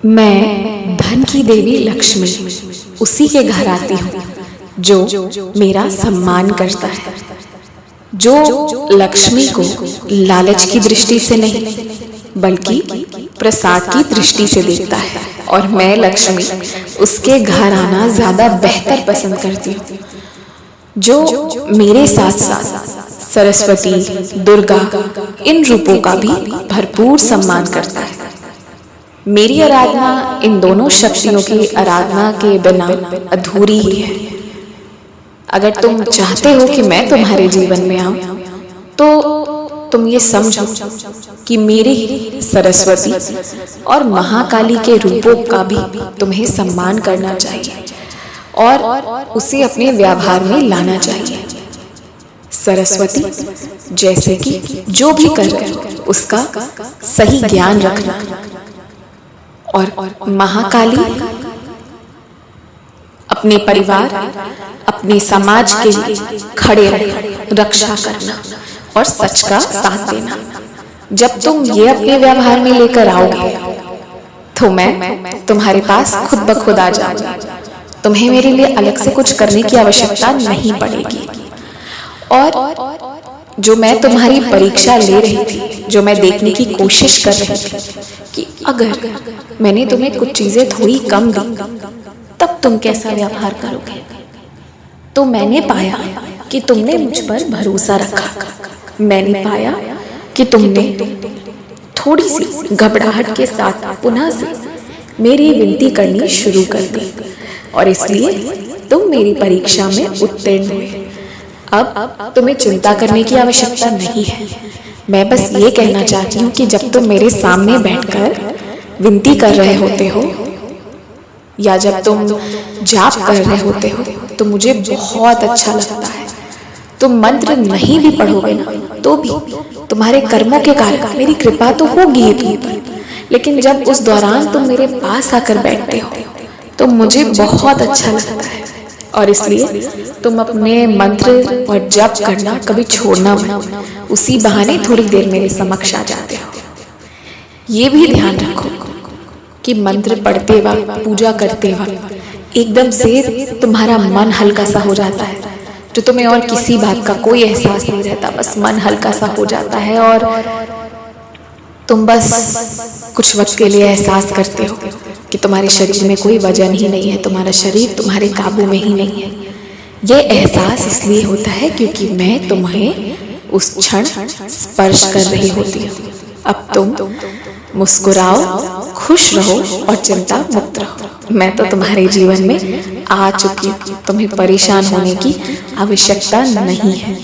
मैं धन की देवी लक्ष्मी उसी के घर आती हूँ जो मेरा सम्मान करता है, जो लक्ष्मी को लालच की दृष्टि से नहीं बल्कि प्रसाद की दृष्टि से देखता है। और मैं लक्ष्मी उसके घर आना ज्यादा बेहतर पसंद करती हूँ, जो मेरे साथ साथ सरस्वती, दुर्गा, इन रूपों का भी भरपूर सम्मान करता है। मेरी आराधना इन दोनों शक्तियों की आराधना के बिना अधूरी ही है। अगर तुम चाहते हो कि मैं तुम्हारे जीवन में आऊं, तो तुम ये समझो कि मेरी सरस्वती और महाकाली के रूपों का भी तुम्हें सम्मान करना चाहिए और उसे अपने व्यवहार में लाना चाहिए। सरस्वती जैसे कि जो भी कर रहे हो उसका सही ज्ञान रखना, और महाकाली अपने परिवार, अपने समाज के लिए खड़े रहना, रक्षा करना और सच का साथ देना। जब तुम ये अपने व्यवहार में लेकर आओगे तो मैं तुम्हारे पास खुद ब खुद आ जाऊंगी। तुम्हें मेरे लिए अलग से कुछ करने की आवश्यकता नहीं पड़ेगी। और जो मैं तुम्हारी परीक्षा ले रही थी, जो मैं देखने की कोशिश कर रही थी कि अगर मैंने तुम्हें कुछ चीजें थोड़ी कम दी तब तुम कैसा व्यवहार करोगे, तो मैंने पाया कि तुमने मुझ पर भरोसा रखा। मैंने पाया कि तुमने थोड़ी सी घबराहट के साथ पुनः से मेरी विनती करनी शुरू कर दी और इसलिए तुम मेरी परीक्षा में उत्तीर्ण हुए। अब तुम्हें चिंता करने की आवश्यकता नहीं है। मैं बस ये कहना चाहती हूँ कि जब तुम मेरे सामने बैठकर विनती कर रहे होते हो या जब तुम जाप कर रहे होते हो तो मुझे बहुत अच्छा लगता है। तुम मंत्र नहीं भी पढ़ोगे ना तो भी तुम्हारे कर्मों के कारण मेरी कृपा तो होगी ही तुम पर, लेकिन जब उस दौरान तुम मेरे पास आकर बैठते हो तो मुझे बहुत अच्छा लगता है और इसलिए तुम अपने मंत्र और जप करना कभी छोड़ना मत। उसी बहाने थोड़ी देर मेरे समक्ष आ जाते हो। ये भी ध्यान रखो कि मंत्र पढ़ते वक्त, पूजा करते वक्त एकदम से तुम्हारा मन हल्का सा हो जाता है, जो तुम्हें और किसी बात का कोई एहसास नहीं रहता। बस मन हल्का सा हो जाता है और तुम बस कुछ वक्त के लिए एहसास करते हो कि तुम्हारे शरीर में कोई वजन ही नहीं है, तुम्हारा शरीर तुम्हारे काबू में ही नहीं है। यह एहसास इसलिए होता है क्योंकि मैं तुम्हें उस क्षण स्पर्श कर रही होती हूँ। अब तुम मुस्कुराओ, खुश रहो और चिंता मुक्त रहो। मैं तो तुम्हारे जीवन में आ चुकी हूँ, तुम्हें परेशान होने की आवश्यकता नहीं है।